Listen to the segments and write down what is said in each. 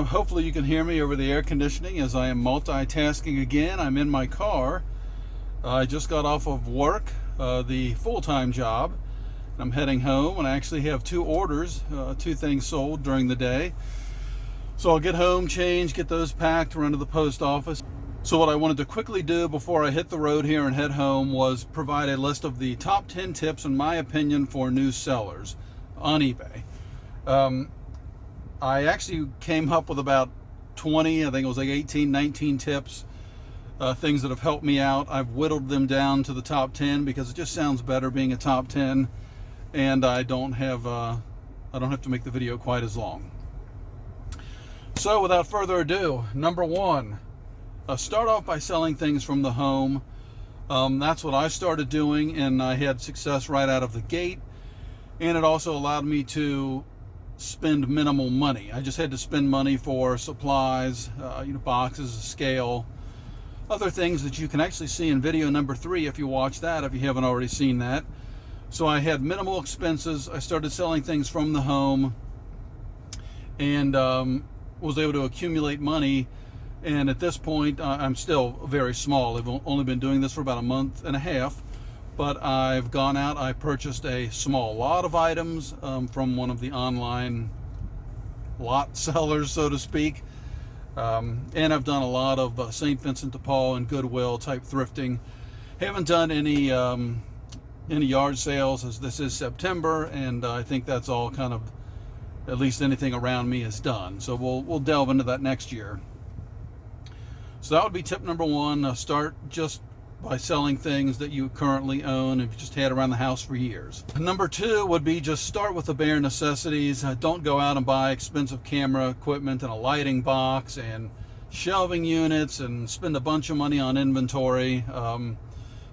Hopefully you can hear me over the air conditioning as I am multitasking again. I'm in my car. I just got off of work, the full-time job. I'm heading home, and I actually have two orders, two things sold during the day. So I'll get home, change, get those packed, run to the post office. So what I wanted to quickly do before I hit the road here and head home was provide a list of the top 10 tips, in my opinion, for new sellers on eBay. I actually came up with about 20, I think it was like 18, 19 tips, things that have helped me out. I've whittled them down to the top 10 because it just sounds better being a top 10, and I don't have to make the video quite as long. So without further ado, number one, start off by selling things from the home. That's what I started doing, and I had success right out of the gate, and it also allowed me to spend minimal money. I just had to spend money for supplies, boxes, a scale, other things that you can actually see in video number 3 if you watch that, if you haven't already seen that. So I had minimal expenses. I started selling things from the home, and was able to accumulate money. And at this point, I'm still very small. I've only been doing this for about a month and a half. But I've gone out, I purchased a small lot of items from one of the online lot sellers, so to speak. And I've done a lot of St. Vincent de Paul and Goodwill type thrifting. Haven't done any yard sales, as this is September, and I think that's all kind of, at least anything around me is done. So we'll delve into that next year. So that would be tip number one. Start just by selling things that you currently own if you just had around the house for years. Number two would be just start with the bare necessities. Don't go out and buy expensive camera equipment and a lighting box and shelving units and spend a bunch of money on inventory.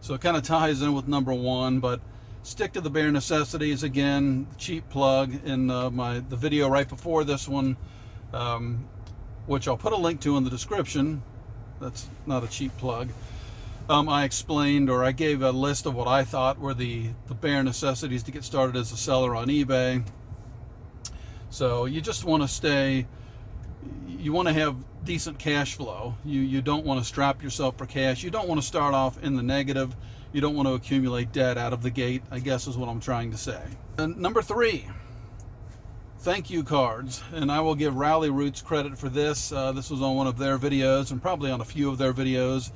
So it kind of ties in with number one, but stick to the bare necessities. Again, cheap plug in the video right before this one, which I'll put a link to in the description. That's not a cheap plug. I explained, or I gave a list of what I thought were the bare necessities to get started as a seller on eBay. So you just want to you want to have decent cash flow. You don't want to strap yourself for cash. You don't want to start off in the negative. You don't want to accumulate debt out of the gate, I guess is what I'm trying to say. And number 3, thank you cards. And I will give Rally Roots credit for this. This was on one of their videos, and probably on a few of their videos.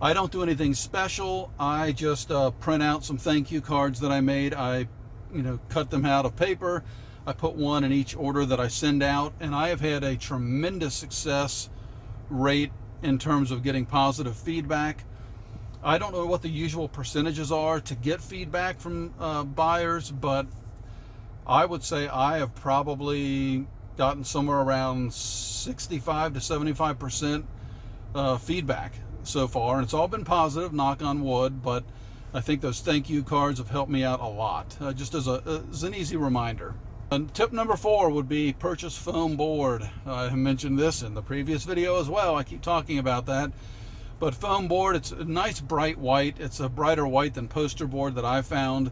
I don't do anything special. I just print out some thank you cards that I made. I cut them out of paper. I put one in each order that I send out, and I have had a tremendous success rate in terms of getting positive feedback. I don't know what the usual percentages are to get feedback from buyers, but I would say I have probably gotten somewhere around 65 to 75% feedback so far, and it's all been positive, knock on wood. But I think those thank you cards have helped me out a lot, just as an easy reminder. And tip number 4 would be purchase foam board. I mentioned this in the previous video as well. I keep talking about that. But foam board, it's a nice bright white. It's a brighter white than poster board that I found.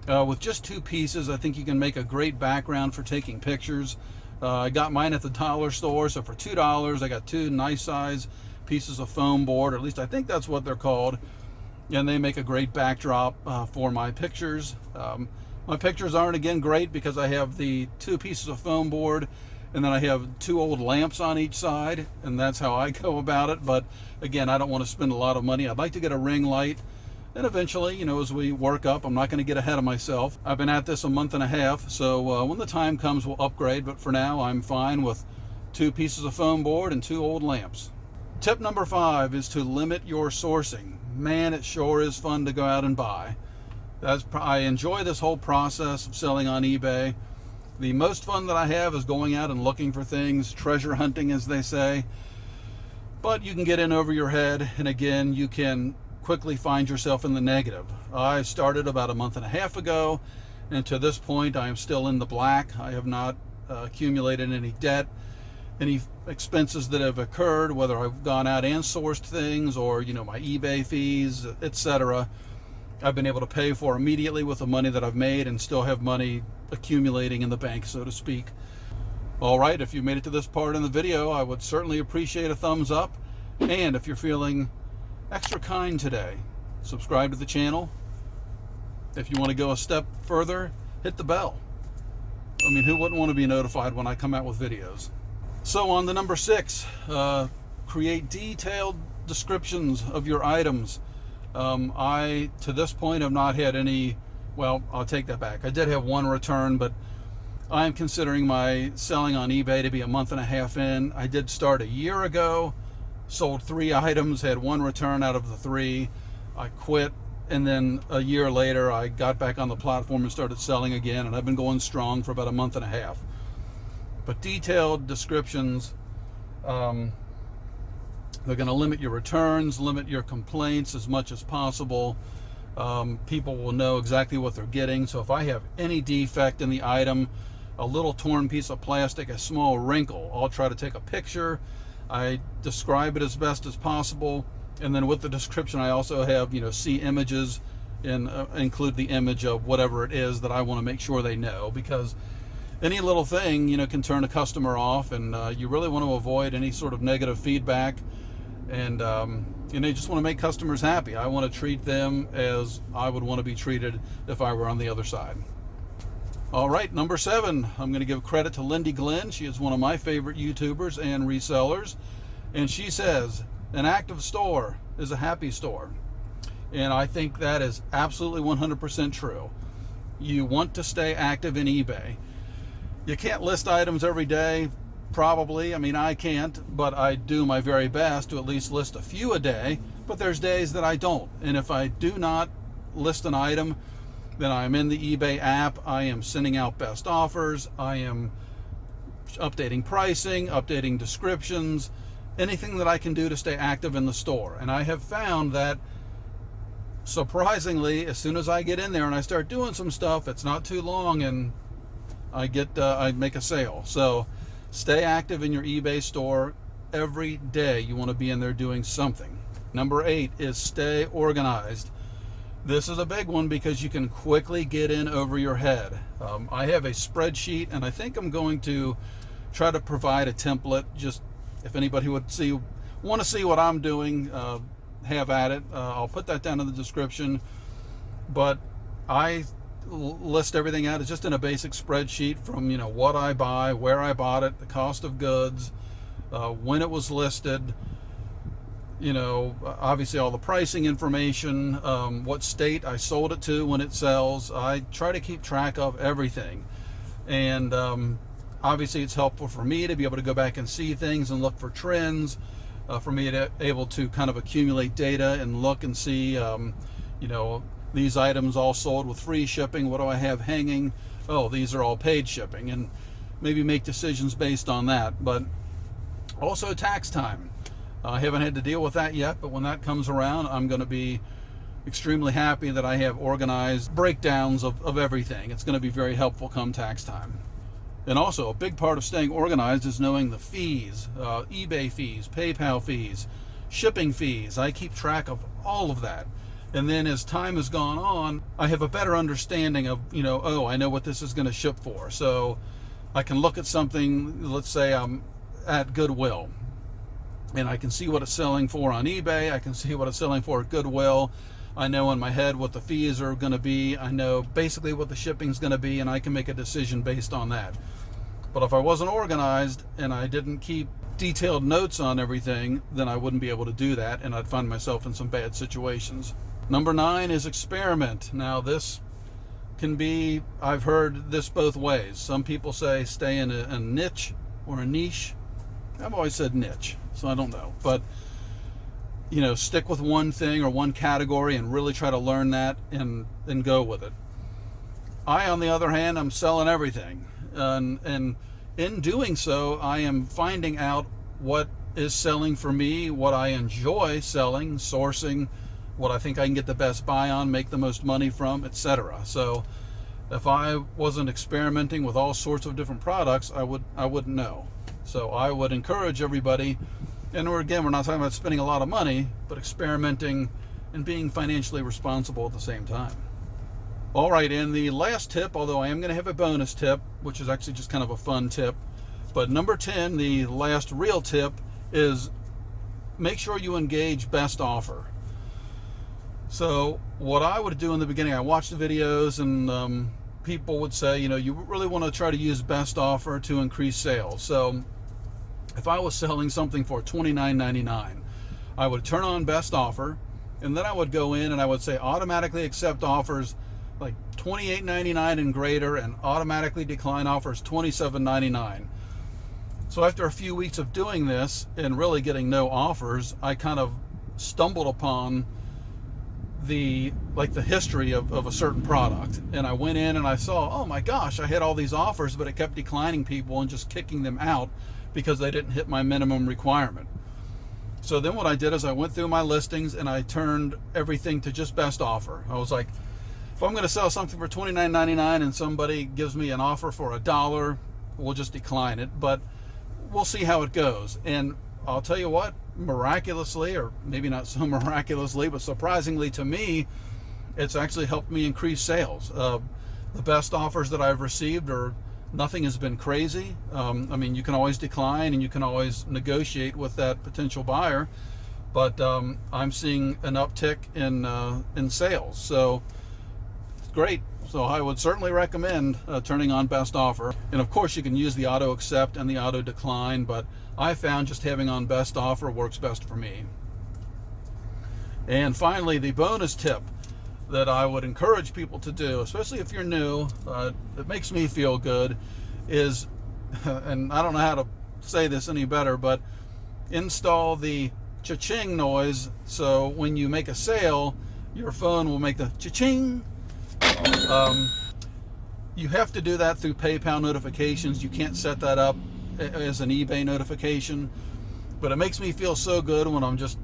With just 2 pieces, I think you can make a great background for taking pictures. I got mine at the dollar store, so for $2 I got 2 nice size pieces of foam board, or at least I think that's what they're called, and they make a great backdrop for my pictures. My pictures aren't, again, great because I have the 2 pieces of foam board, and then I have 2 old lamps on each side, and that's how I go about it. But again, I don't want to spend a lot of money. I'd like to get a ring light, and eventually, as we work up, I'm not going to get ahead of myself. I've been at this a month and a half, so when the time comes, we'll upgrade, but for now, I'm fine with 2 pieces of foam board and 2 old lamps. Tip number 5 is to limit your sourcing. Man, it sure is fun to go out and buy. I enjoy this whole process of selling on eBay. The most fun that I have is going out and looking for things, treasure hunting, as they say. But you can get in over your head, and again, you can quickly find yourself in the negative. I started about a month and a half ago, and to this point, I am still in the black. I have not accumulated any debt. Any expenses that have occurred, whether I've gone out and sourced things, or my eBay fees, etc., I've been able to pay for immediately with the money that I've made, and still have money accumulating in the bank, so to speak. All right, if you made it to this part in the video, I would certainly appreciate a thumbs up. And if you're feeling extra kind today, subscribe to the channel. If you want to go a step further, hit the bell. I mean, who wouldn't want to be notified when I come out with videos? So on to number 6, create detailed descriptions of your items. I, to this point, have not had any, well, I'll take that back. I did have one return, but I'm considering my selling on eBay to be a month and a half in. I did start a year ago, sold 3 items, had 1 return out of the 3. I quit, and then a year later I got back on the platform and started selling again, and I've been going strong for about a month and a half. But detailed descriptions, they're going to limit your returns, limit your complaints as much as possible. People will know exactly what they're getting. So if I have any defect in the item, a little torn piece of plastic, a small wrinkle, I'll try to take a picture. I describe it as best as possible, and then with the description I also have, see images and include the image of whatever it is that I want to make sure they know, because any little thing can turn a customer off, and you really want to avoid any sort of negative feedback. And you just want to make customers happy. I want to treat them as I would want to be treated if I were on the other side. All right, number 7, I'm going to give credit to Lindy Glenn. She is one of my favorite YouTubers and resellers. And she says, an active store is a happy store. And I think that is absolutely 100% true. You want to stay active in eBay. You can't list items every day, probably. I mean, I can't, but I do my very best to at least list a few a day. But there's days that I don't. And if I do not list an item, then I'm in the eBay app. I am sending out best offers. I am updating pricing, updating descriptions, anything that I can do to stay active in the store. And I have found that, surprisingly, as soon as I get in there and I start doing some stuff, it's not too long and I make a sale. So stay active in your eBay store every day. You want to be in there doing something. Number 8 is stay organized. This is a big one because you can quickly get in over your head. I have a spreadsheet, and I think I'm going to try to provide a template. Just if anybody would want to see what I'm doing, have at it. I'll put that down in the description. But I list everything out. It's just in a basic spreadsheet from what I buy, where I bought it, the cost of goods, when it was listed. Obviously all the pricing information, what state I sold it to when it sells. I try to keep track of everything. And obviously it's helpful for me to be able to go back and see things and look for trends, for me to able to kind of accumulate data and look and see, these items all sold with free shipping. What do I have hanging? Oh, these are all paid shipping, and maybe make decisions based on that. But also tax time. I haven't had to deal with that yet, but when that comes around, I'm going to be extremely happy that I have organized breakdowns of everything. It's going to be very helpful come tax time. And also, a big part of staying organized is knowing the fees, eBay fees, PayPal fees, shipping fees. I keep track of all of that. And then as time has gone on, I have a better understanding of, oh, I know what this is going to ship for. So I can look at something, let's say I'm at Goodwill, and I can see what it's selling for on eBay. I can see what it's selling for at Goodwill. I know in my head what the fees are going to be. I know basically what the shipping's going to be, and I can make a decision based on that. But if I wasn't organized and I didn't keep detailed notes on everything, then I wouldn't be able to do that, and I'd find myself in some bad situations. Number 9 is experiment. Now this can be, I've heard this both ways. Some people say stay in a niche or a niche. I've always said niche, so I don't know. But, stick with one thing or one category and really try to learn that and go with it. I, on the other hand, I'm selling everything. And in doing so, I am finding out what is selling for me, what I enjoy selling, sourcing, what I think I can get the best buy on, make the most money from, etc. So if I wasn't experimenting with all sorts of different products, I wouldn't know. So I would encourage everybody, and we're not talking about spending a lot of money, but experimenting and being financially responsible at the same time. All right, and the last tip, although I am going to have a bonus tip, which is actually just kind of a fun tip, But number 10, the last real tip, is make sure you engage best offer. So what I would do in the beginning, I watched the videos, and people would say, you know, you really want to try to use best offer to increase sales. So if I was selling something for $29.99, I would turn on best offer, and then I would go in and I would say automatically accept offers like $28.99 and greater, and automatically decline offers $27.99. So after a few weeks of doing this and really getting no offers, I kind of stumbled upon the history of a certain product, and I went in and I saw, oh my gosh, I had all these offers, but it kept declining people and just kicking them out because they didn't hit my minimum requirement. So then what I did is I went through my listings and I turned everything to just best offer. I was like, if I'm going to sell something for $29.99 and somebody gives me an offer for $1, we'll just decline it, but we'll see how it goes. And I'll tell you what, miraculously, or maybe not so miraculously, but surprisingly to me, it's actually helped me increase sales. The best offers that I've received are, nothing has been crazy. I mean, you can always decline and you can always negotiate with that potential buyer, but I'm seeing an uptick in sales. So it's great. So I would certainly recommend turning on best offer. And of course you can use the auto accept and the auto decline, but I found just having on best offer works best for me. And finally, the bonus tip that I would encourage people to do, especially if you're new, it makes me feel good, is, and I don't know how to say this any better, but install the cha-ching noise. So when you make a sale, your phone will make the cha-ching. You have to do that through PayPal notifications. You can't set that up as an eBay notification, but it makes me feel so good when I'm just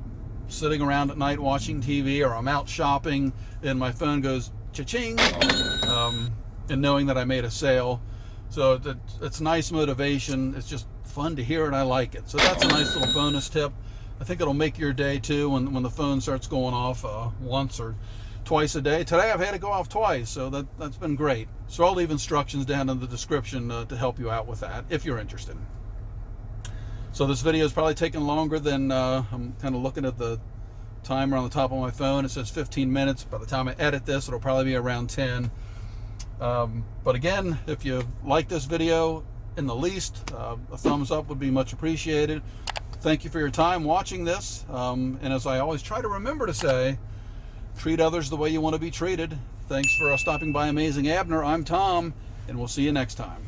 sitting around at night watching TV, or I'm out shopping and my phone goes cha-ching, and knowing that I made a sale. So it's nice motivation. It's just fun to hear, and I like it. So that's a nice little bonus tip. I think it'll make your day too when the phone starts going off once or twice a day. Today I've had it go off twice, so that's been great. So I'll leave instructions down in the description to help you out with that if you're interested. So this video is probably taking longer than, I'm kind of looking at the timer on the top of my phone. It says 15 minutes. By the time I edit this, it'll probably be around 10. But again, if you like this video in the least, a thumbs up would be much appreciated. Thank you for your time watching this. And as I always try to remember to say, treat others the way you want to be treated. Thanks for stopping by Amazing Abner. I'm Tom, and we'll see you next time.